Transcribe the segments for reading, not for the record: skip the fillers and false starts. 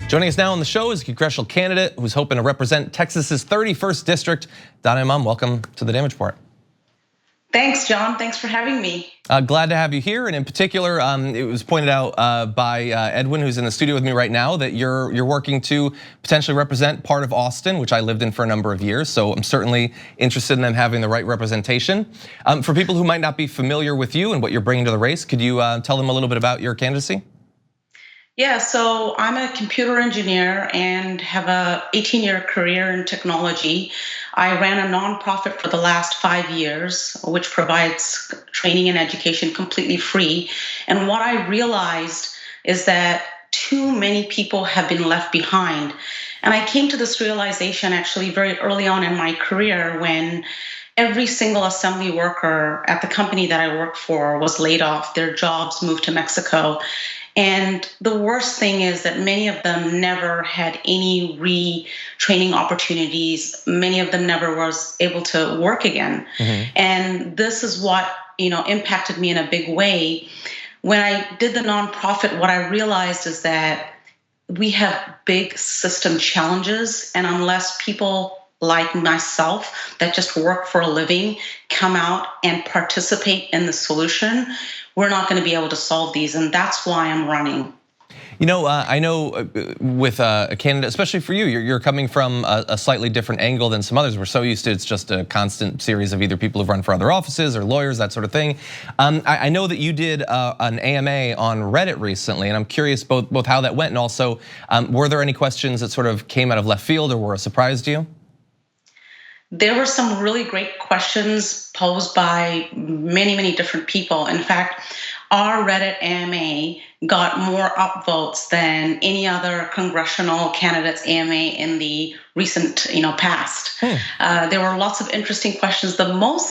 Joining us now on the show is a congressional candidate who's hoping to represent Texas's 31st district. Donna Imam, welcome to the Damage Report. Thanks, John. Thanks for having me. Glad to have you here, and in particular, it was pointed out by Edwin, who's in the studio with me right now, that you're working to potentially represent part of Austin, which I lived in for a number of years. So I'm certainly interested in them having the right representation. For people who might not be familiar with you and what you're bringing to the race, could you tell them a little bit about your candidacy? Yeah, so I'm a computer engineer and have a 18-year career in technology. I ran a nonprofit for the last 5 years, which provides training and education completely free. And what I realized is that too many people have been left behind. And I came to this realization actually very early on in my career when every single assembly worker at the company that I worked for was laid off. Their jobs moved to Mexico. And the worst thing is that many of them never had any retraining opportunities. Many of them never was able to work again. Mm-hmm. And this is what, impacted me in a big way. When I did the nonprofit, what I realized is that we have big system challenges, and unless people like myself that just work for a living come out and participate in the solution, we're not going to be able to solve these, and that's why I'm running. I know with a candidate, especially for you, you're coming from a slightly different angle than some others. We're so used to it's just a constant series of either people who've run for other offices or lawyers, that sort of thing. I know that you did an AMA on Reddit recently, and I'm curious both how that went, and also were there any questions that sort of came out of left field or were a surprise to you? There were some really great questions posed by many, many different people. In fact, our Reddit AMA got more upvotes than any other congressional candidate's AMA in the recent, past. There were lots of interesting questions. The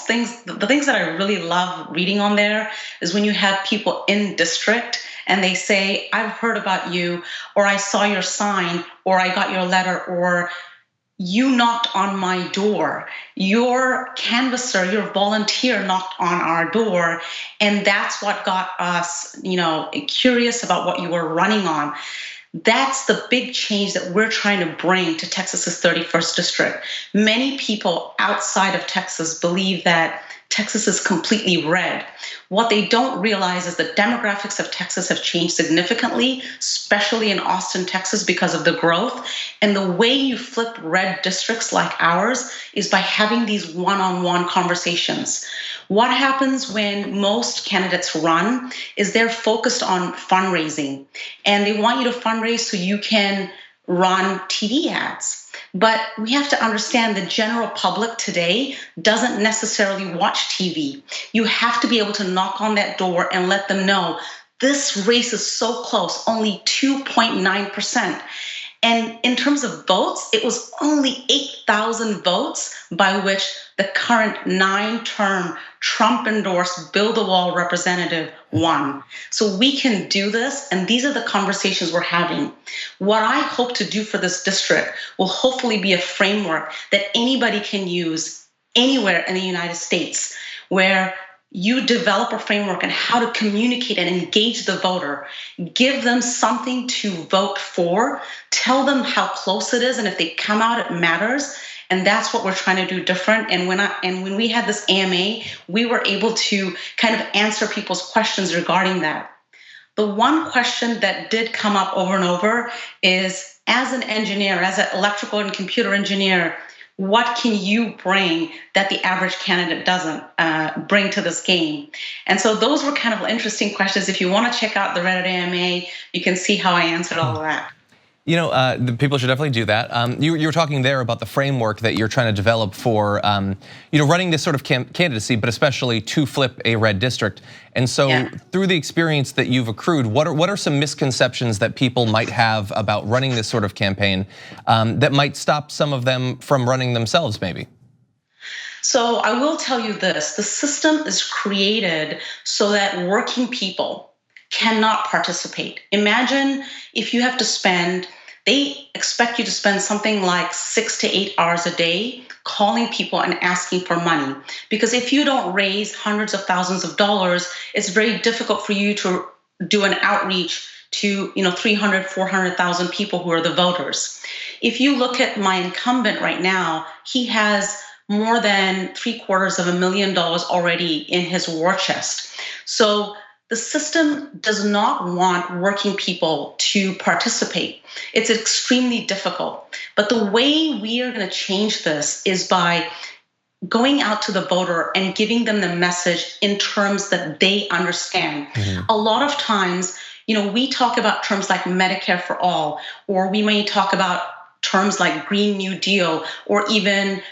things that I really love reading on there is when you have people in district and they say, "I've heard about you," or "I saw your sign," or "I got your letter," or "You knocked on my door. Your canvasser, your volunteer knocked on our door." And that's what got us, curious about what you were running on. That's the big change that we're trying to bring to Texas's 31st district. Many people outside of Texas believe that Texas is completely red. What they don't realize is the demographics of Texas have changed significantly, especially in Austin, Texas, because of the growth. And the way you flip red districts like ours is by having these one-on-one conversations. What happens when most candidates run is they're focused on fundraising, and they want you to fundraise so you can run TV ads. But we have to understand the general public today doesn't necessarily watch TV. You have to be able to knock on that door and let them know this race is so close, only 2.9%. And in terms of votes, it was only 8,000 votes by which the current 9-term Trump-endorsed Build the Wall representative won. So we can do this, and these are the conversations we're having. What I hope to do for this district will hopefully be a framework that anybody can use anywhere in the United States, where you develop a framework on how to communicate and engage the voter, give them something to vote for, tell them how close it is, and if they come out, it matters. And that's what we're trying to do different. And when we had this AMA, we were able to kind of answer people's questions regarding that. The one question that did come up over and over is, as an engineer, as an electrical and computer engineer, what can you bring that the average candidate doesn't bring to this game? And so those were kind of interesting questions. If you want to check out the Reddit AMA, you can see how I answered all of that. The people should definitely do that. You were talking there about the framework that you're trying to develop for, running this sort of candidacy, but especially to flip a red district. And so, through the experience that you've accrued, what are some misconceptions that people might have about running this sort of campaign that might stop some of them from running themselves, maybe? So I will tell you this: the system is created so that working people cannot participate. Imagine if you have to they expect you to spend something like 6 to 8 hours a day calling people and asking for money. Because if you don't raise hundreds of thousands of dollars, it's very difficult for you to do an outreach to 300, 400,000 people who are the voters. If you look at my incumbent right now, he has more than $750,000 already in his war chest. So the system does not want working people to participate. It's extremely difficult. But the way we are going to change this is by going out to the voter and giving them the message in terms that they understand. A lot of times, we talk about terms like Medicare for all, or we may talk about terms like Green New Deal, or even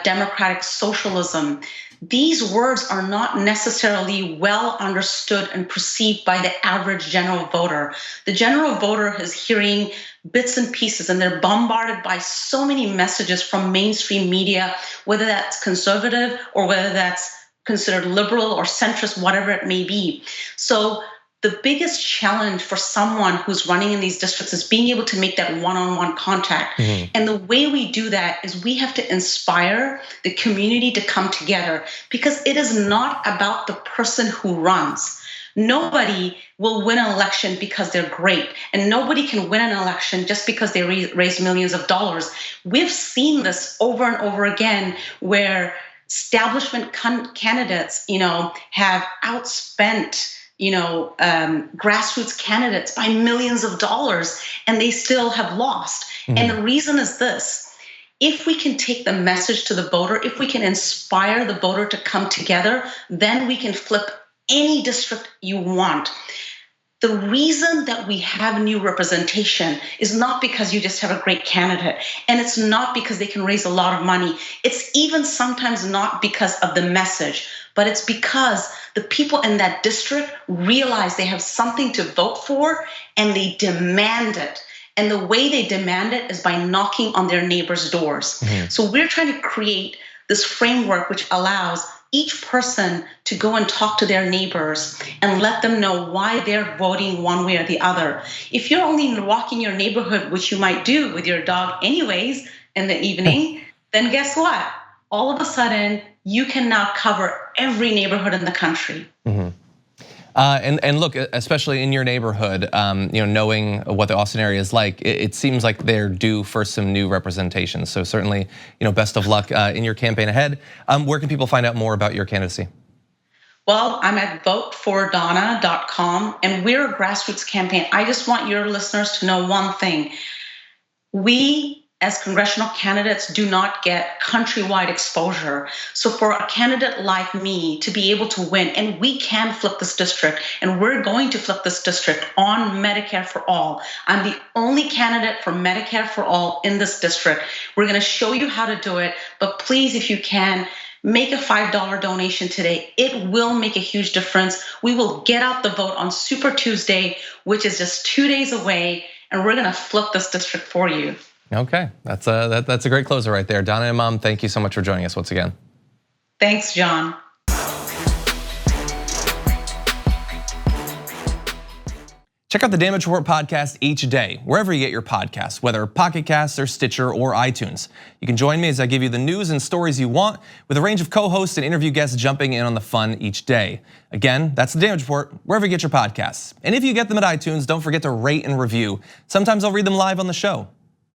democratic socialism. These words are not necessarily well understood and perceived by the average general voter. The general voter is hearing bits and pieces, and they're bombarded by so many messages from mainstream media, whether that's conservative or whether that's considered liberal or centrist, whatever it may be. So the biggest challenge for someone who's running in these districts is being able to make that one-on-one contact. And the way we do that is we have to inspire the community to come together, because it is not about the person who runs. Nobody will win an election because they're great, and nobody can win an election just because they raise millions of dollars. We've seen this over and over again, where establishment candidates, have outspent grassroots candidates by millions of dollars, and they still have lost. And the reason is this: if we can take the message to the voter, if we can inspire the voter to come together, then we can flip any district you want. The reason that we have new representation is not because you just have a great candidate, and it's not because they can raise a lot of money. It's even sometimes not because of the message, but it's because the people in that district realize they have something to vote for, and they demand it. And the way they demand it is by knocking on their neighbors' doors. So we're trying to create this framework which allows each person to go and talk to their neighbors and let them know why they're voting one way or the other. If you're only walking your neighborhood, which you might do with your dog anyways in the evening, then guess what? All of a sudden, you can now cover every neighborhood in the country. And look, especially in your neighborhood, knowing what the Austin area is like, it seems like they're due for some new representation. So certainly, best of luck in your campaign ahead. Where can people find out more about your candidacy? Well, I'm at votefordonna.com, and we're a grassroots campaign. I just want your listeners to know one thing. We, as congressional candidates, do not get countrywide exposure. So for a candidate like me to be able to win, and we can flip this district, and we're going to flip this district on Medicare for all. I'm the only candidate for Medicare for all in this district. We're gonna show you how to do it, but please, if you can, make a $5 donation today. It will make a huge difference. We will get out the vote on Super Tuesday, which is just 2 days away, and we're gonna flip this district for you. Okay, that's a great closer right there. Donna Imam, thank you so much for joining us once again. Thanks, John. Check out the Damage Report podcast each day, wherever you get your podcasts, whether Pocket Casts or Stitcher or iTunes. You can join me as I give you the news and stories you want, with a range of co-hosts and interview guests jumping in on the fun each day. Again, that's the Damage Report, wherever you get your podcasts. And if you get them at iTunes, don't forget to rate and review. Sometimes I'll read them live on the show.